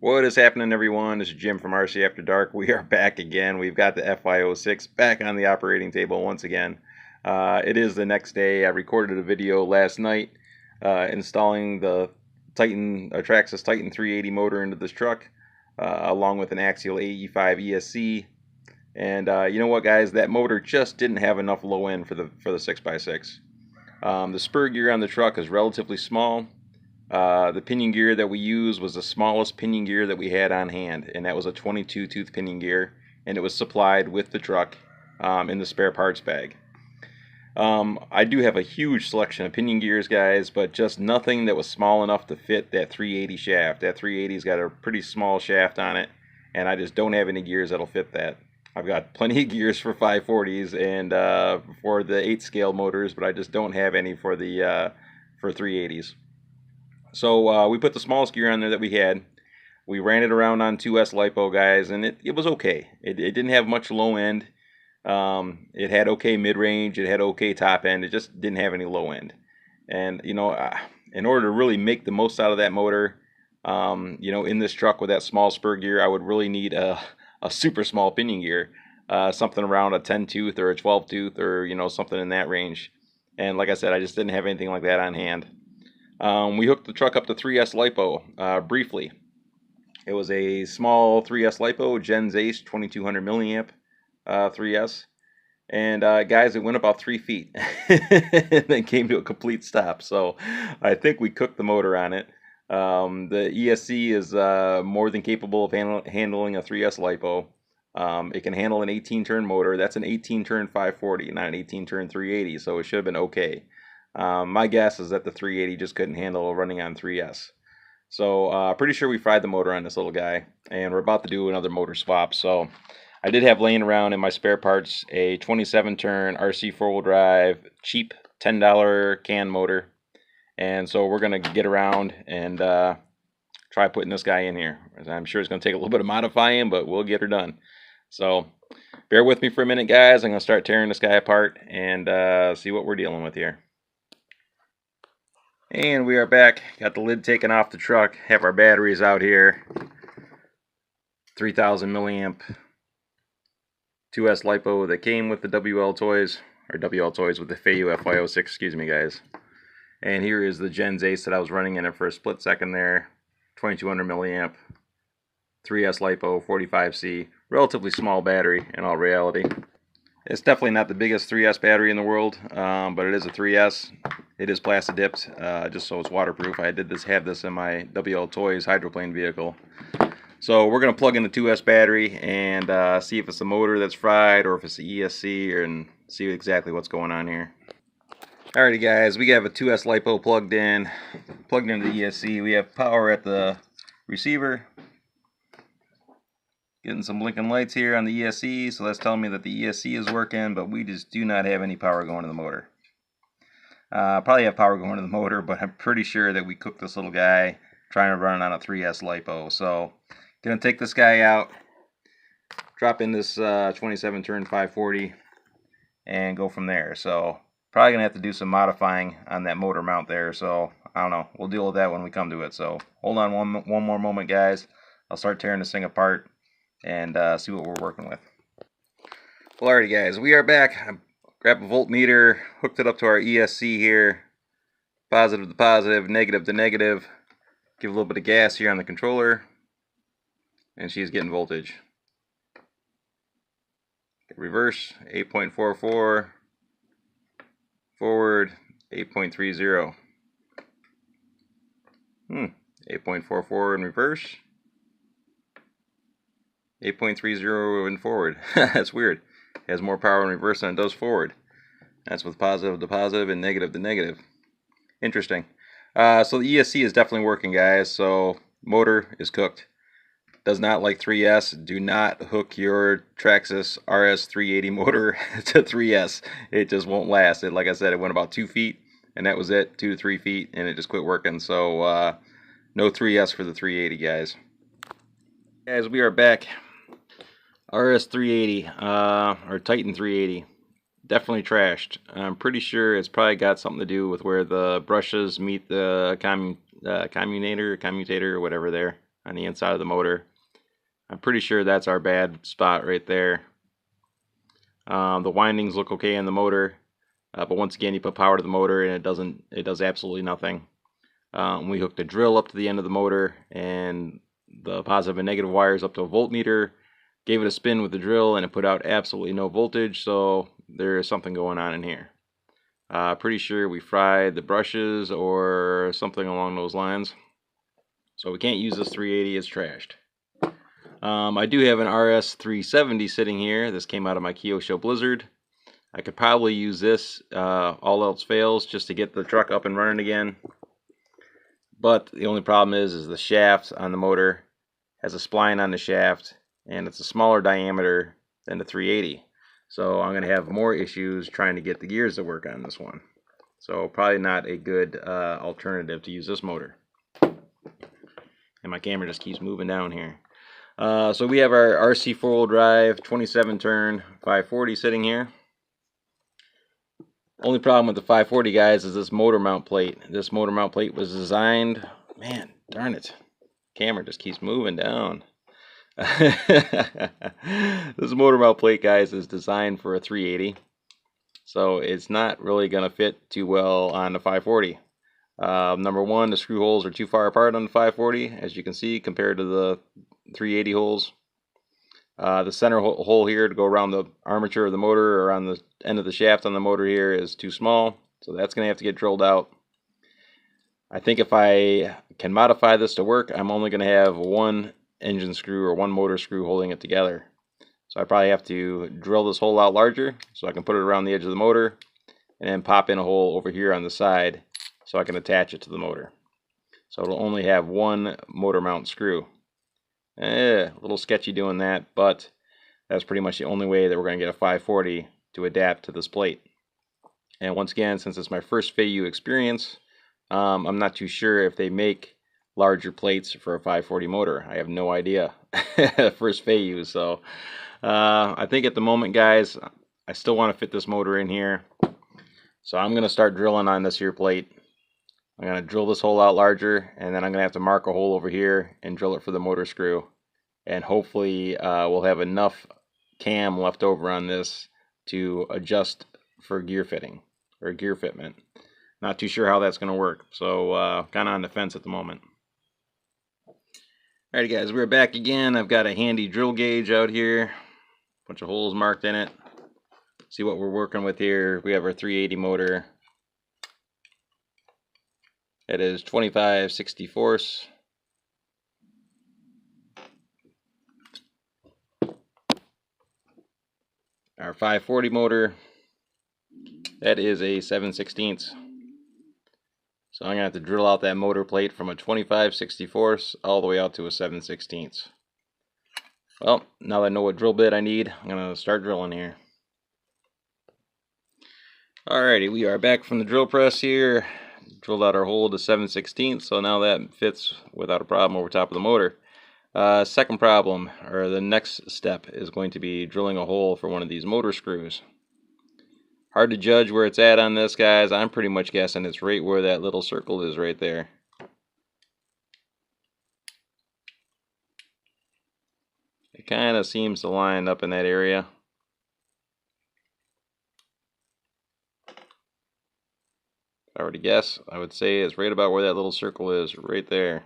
What is happening, everyone? This is Jim from RC After Dark. We are back again. We've got the Fy06 back on the operating table once again. It is the next day. I recorded a video last night installing the Traxxas Titan 380 motor into this truck, along with an axial AE5 ESC. And you know what, guys? That motor just didn't have enough low end for the 6x6. The spur gear on the truck is relatively small. The pinion gear that we used was the smallest pinion gear that we had on hand, and that was a 22 tooth pinion gear, and it was supplied with the truck in the spare parts bag. I do have a huge selection of pinion gears, guys, but just nothing that was small enough to fit that 380 shaft. That 380's got a pretty small shaft on it, and I just don't have any gears that'll fit that. I've got plenty of gears for 540s and for the 8 scale motors, but I just don't have any for the for 380s. So we put the smallest gear on there that we had. We ran it around on 2S LiPo, guys, and it was okay. It didn't have much low end. It had okay mid-range. It had okay top end. It just didn't have any low end. And, you know, in order to really make the most out of that motor, you know, in this truck with that small spur gear, I would really need a super small pinion gear. Something around a 10 tooth or a 12 tooth or, you know, something in that range. And like I said, I just didn't have anything like that on hand. We hooked the truck up to 3S LiPo briefly. It was a small 3S LiPo, Gens Ace 2200 milliamp 3S. And guys, it went about 3 feet and then came to a complete stop. So I think we cooked the motor on it. The ESC is more than capable of handling a 3S LiPo. It can handle an 18-turn motor. That's an 18-turn 540, not an 18-turn 380, so it should have been okay. My guess is that the 380 just couldn't handle running on 3S. So pretty sure we fried the motor on this little guy, and we're about to do another motor swap. So I did have laying around in my spare parts a 27-turn RC 4-wheel drive, cheap $10 can motor. And so we're going to get around and try putting this guy in here. I'm sure it's going to take a little bit of modifying, but we'll get her done. So bear with me for a minute, guys. I'm going to start tearing this guy apart and see what we're dealing with here. And we are back. Got the lid taken off the truck. Have our batteries out here. 3000 milliamp 2S LiPo that came with the WL Toys, or WL Toys with the Feiyue Fy06, excuse me, guys. And here is the Gens Ace that I was running in it for a split second there. 2200 milliamp 3S LiPo 45C. Relatively small battery in all reality. It's definitely not the biggest 3S battery in the world, but it is a 3S. It is plastic dipped, just so it's waterproof. I did have this in my WL Toys hydroplane vehicle. So we're going to plug in the 2S battery and see if it's the motor that's fried or if it's the ESC, and see exactly what's going on here. Alrighty, guys, we have a 2S LiPo plugged into the ESC. We have power at the receiver. Getting some blinking lights here on the ESC, so that's telling me that the ESC is working, but we just do not have any power going to the motor. Probably have power going to the motor, but I'm pretty sure that we cooked this little guy trying to run it on a 3S LiPo. So, gonna take this guy out, drop in this 27-turn 540, and go from there. So, probably gonna have to do some modifying on that motor mount there. So, I don't know. We'll deal with that when we come to it. So, hold on one more moment, guys. I'll start tearing this thing apart and see what we're working with. Well, alrighty, guys, we are back. I grabbed a voltmeter, hooked it up to our ESC here. Positive to positive, negative to negative. Give a little bit of gas here on the controller, and she's getting voltage. Reverse 8.44, forward 8.30. 8.44 in reverse, 8.30 in forward. That's weird. It has more power in reverse than it does forward. That's with positive to positive and negative to negative. Interesting. So the ESC is definitely working, guys. So motor is cooked. Does not like 3S. Do not hook your Traxxas RS380 motor to 3S. It just won't last. It, like I said, it went about 2 feet, and that was it. 2 to 3 feet, and it just quit working. So no 3S for the 380, guys. Guys, we are back. RS380, or Titan 380, definitely trashed. I'm pretty sure it's probably got something to do with where the brushes meet the commutator, or whatever there. on the inside of the motor. I'm pretty sure that's our bad spot right there. The windings look okay in the motor, but once again, you put power to the motor and it does absolutely nothing. We hooked a drill up to the end of the motor and the positive and negative wires up to a voltmeter, gave it a spin with the drill, and it put out absolutely no voltage, so there is something going on in here. Pretty sure we fried the brushes or something along those lines. So we can't use this 380, it's trashed. I do have an RS370 sitting here. This came out of my Kyosho Blizzard. I could probably use this, all else fails, just to get the truck up and running again. But the only problem is the shaft on the motor has a spline on the shaft, and it's a smaller diameter than the 380. So I'm going to have more issues trying to get the gears to work on this one. So probably not a good alternative to use this motor. And my camera just keeps moving down here. So we have our RC 4-wheel drive 27 turn 540 sitting here. Only problem with the 540, guys, is this motor mount plate. This motor mount plate was designed, man, darn it, camera just keeps moving down. This motor mount plate, guys, is designed for a 380, so it's not really going to fit too well on the 540. Number one, the screw holes are too far apart on the 540, as you can see, compared to the 380 holes. The center hole here to go around the armature of the motor, or on the end of the shaft on the motor here, is too small, so that's going to have to get drilled out. I think if I can modify this to work, I'm only going to have one engine screw or one motor screw holding it together. So I probably have to drill this hole out larger so I can put it around the edge of the motor, and then pop in a hole over here on the side so I can attach it to the motor. So it'll only have one motor mount screw. A little sketchy doing that, but that's pretty much the only way that we're going to get a 540 to adapt to this plate. And once again, since it's my first Feiyue experience, I'm not too sure if they make larger plates for a 540 motor. I have no idea. First Feiyue, so I think at the moment, guys, I still want to fit this motor in here. So I'm going to start drilling on this here plate. I'm going to drill this hole out larger, and then I'm going to have to mark a hole over here and drill it for the motor screw. And hopefully we'll have enough cam left over on this to adjust for gear fitting, or gear fitment. Not too sure how that's going to work, so kind of on the fence at the moment. Alrighty, guys, we're back again. I've got a handy drill gauge out here, bunch of holes marked in it. See what we're working with here. We have our 380 motor. It is 25/64. Our 540 motor, that is a 7/16. So I'm going to have to drill out that motor plate from a 25/64 all the way out to a 7/16. Well, now that I know what drill bit I need, I'm going to start drilling here. Alrighty, we are back from the drill press here. Drilled out our hole to 7/16, so now that fits without a problem over top of the motor. Second problem, or the next step, is going to be drilling a hole for one of these motor screws. Hard to judge where it's at on this, guys. I'm pretty much guessing it's right where that little circle is right there. It kind of seems to line up in that area. If I were to guess, I would say it's right about where that little circle is, right there.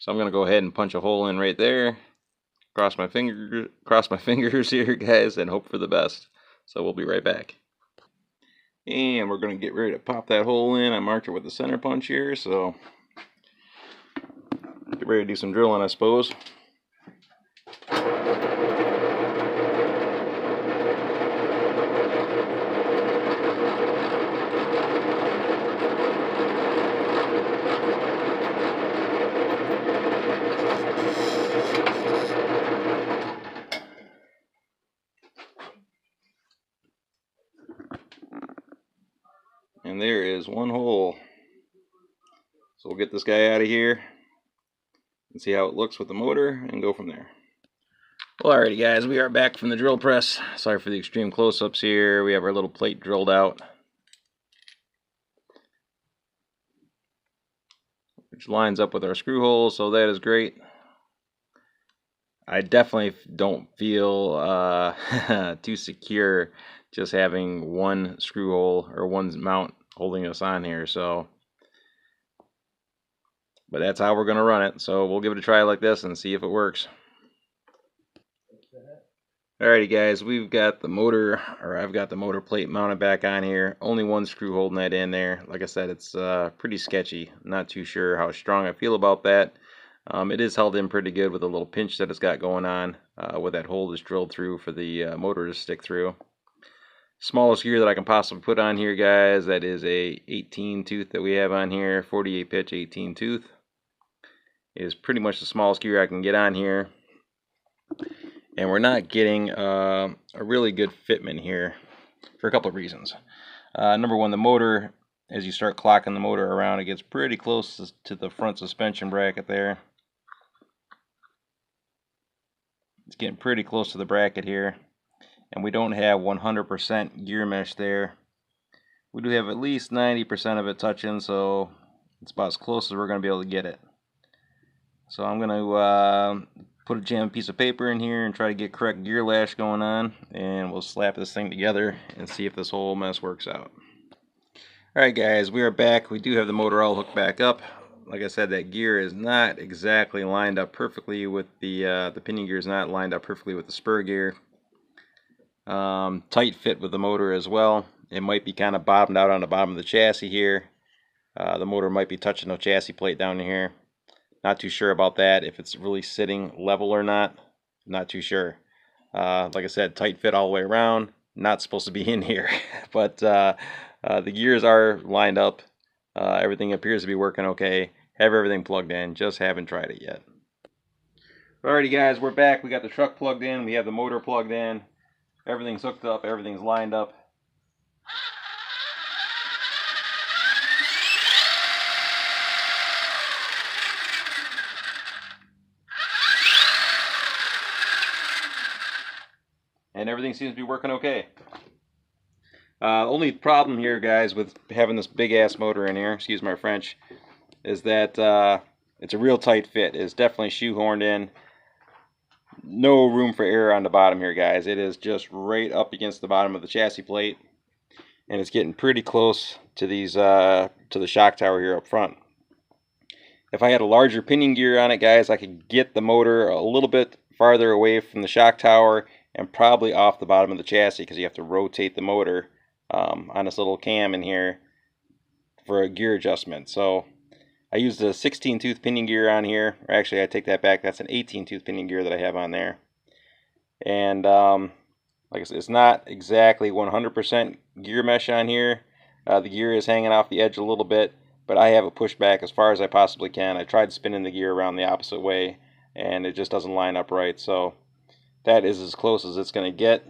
So I'm going to go ahead and punch a hole in right there. Cross my fingers here, guys, and hope for the best. So we'll be right back. And we're going to get ready to pop that hole in. I marked it with the center punch here, so get ready to do some drilling, I suppose. And there is one hole. So we'll get this guy out of here and see how it looks with the motor and go from there. Well, alrighty, guys, we are back from the drill press. Sorry for the extreme close-ups here. We have our little plate drilled out. which lines up with our screw hole, so that is great. I definitely don't feel too secure just having one screw hole or one mount holding us on here, so but that's how we're going to run it. So we'll give it a try like this and see if it works. Alrighty guys, we've got the motor, or I've got the motor plate mounted back on here. Only one screw holding that in there. Like I said, it's pretty sketchy. Not too sure how strong I feel about that. It is held in pretty good with a little pinch that it's got going on, where that hole is drilled through for the motor to stick through. Smallest gear that I can possibly put on here, guys, that is a 18 tooth that we have on here, 48 pitch 18 tooth. Is pretty much the smallest gear I can get on here. And we're not getting a really good fitment here for a couple of reasons. Number one, the motor, as you start clocking the motor around, it gets pretty close to the front suspension bracket there. It's getting pretty close to the bracket here. And we don't have 100% gear mesh there. We do have at least 90% of it touching, so it's about as close as we're going to be able to get it. So I'm going to put a jam piece of paper in here and try to get correct gear lash going on, and we'll slap this thing together and see if this whole mess works out. Alright guys, we are back. We do have the motor all hooked back up. Like I said, that gear is not exactly lined up perfectly with the pinion gear is not lined up perfectly with the spur gear. Tight fit with the motor as well. It might be kind of bottomed out on the bottom of the chassis here. The motor might be touching the chassis plate down here. Not too sure about that, if it's really sitting level or not. Not too sure. Like I said, tight fit all the way around. Not supposed to be in here. But the gears are lined up. Everything appears to be working okay. Have everything plugged in. Just haven't tried it yet. Alrighty guys, we're back. We got the truck plugged in. We have the motor plugged in. Everything's hooked up. Everything's lined up. And everything seems to be working okay. Only problem here, guys, with having this big ass motor in here, excuse my French, is that it's a real tight fit. It's definitely shoehorned in. No room for error on the bottom here, guys. It is just right up against the bottom of the chassis plate, and it's getting pretty close to these to the shock tower here up front. If I had a larger pinion gear on it, guys, I could get the motor a little bit farther away from the shock tower and probably off the bottom of the chassis, because you have to rotate the motor on this little cam in here for a gear adjustment. So I used a 16 tooth pinion gear on here, or actually I take that back, that's an 18 tooth pinion gear that I have on there. And like I said, it's not exactly 100% gear mesh on here. The gear is hanging off the edge a little bit, but I have it pushed back as far as I possibly can. I tried spinning the gear around the opposite way, and it just doesn't line up right. So that is as close as it's going to get.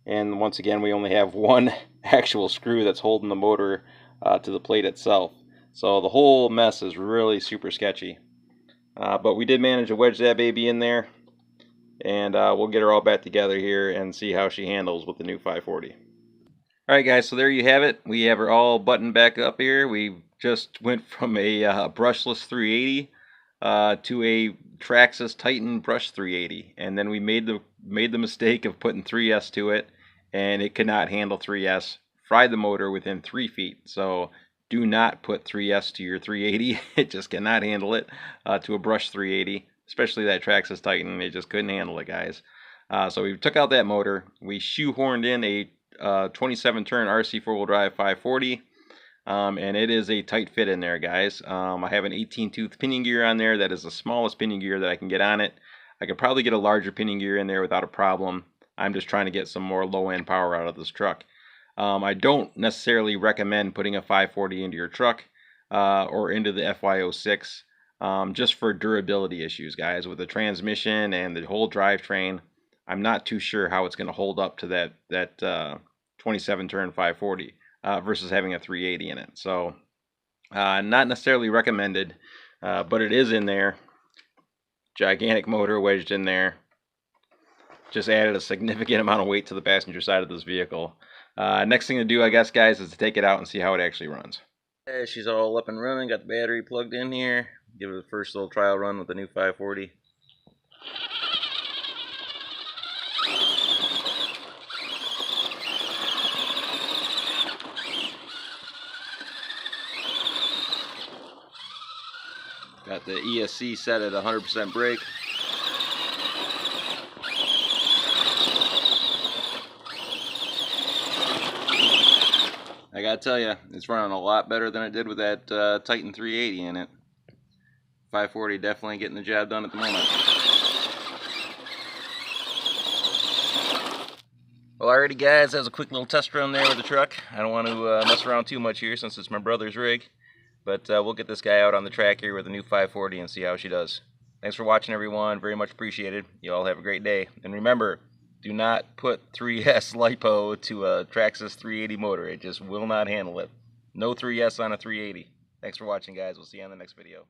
And once again, we only have one actual screw that's holding the motor to the plate itself. So the whole mess is really super sketchy. But we did manage to wedge that baby in there. And we'll get her all back together here and see how she handles with the new 540. Alright guys, so there you have it. We have her all buttoned back up here. We just went from a brushless 380 to a Traxxas Titan brush 380, and then we made the mistake of putting 3S to it, and it could not handle 3S. Fried the motor within 3 feet. So do not put 3S to your 380. It just cannot handle it. To a brush 380, especially that Traxxas Titan, it just couldn't handle it, guys. So we took out that motor. We shoehorned in a 27 turn RC 4-wheel drive 540. And it is a tight fit in there, guys. I have an 18 tooth pinion gear on there. That is the smallest pinion gear that I can get on it. I could probably get a larger pinion gear in there without a problem. I'm just trying to get some more low end power out of this truck. I don't necessarily recommend putting a 540 into your truck or into the Fy06 just for durability issues, guys. With the transmission and the whole drivetrain, I'm not too sure how it's going to hold up to that 27 turn 540. Versus having a 380 in it. So not necessarily recommended, but it is in there. Gigantic motor wedged in there. Just added a significant amount of weight to the passenger side of this vehicle. Next thing to do, I guess, guys, is to take it out and see how it actually runs. Okay, she's all up and running, got the battery plugged in here. Give it a first little trial run with the new 540. Got the ESC set at 100% brake. I gotta tell you, it's running a lot better than it did with that Titan 380 in it. 540 definitely getting the job done at the moment. Well, alrighty guys, that was a quick little test run there with the truck. I don't want to mess around too much here since it's my brother's rig. But we'll get this guy out on the track here with the new 540 and see how she does. Thanks for watching, everyone. Very much appreciated. You all have a great day. And remember, do not put 3S LiPo to a Traxxas 380 motor. It just will not handle it. No 3S on a 380. Thanks for watching, guys. We'll see you on the next video.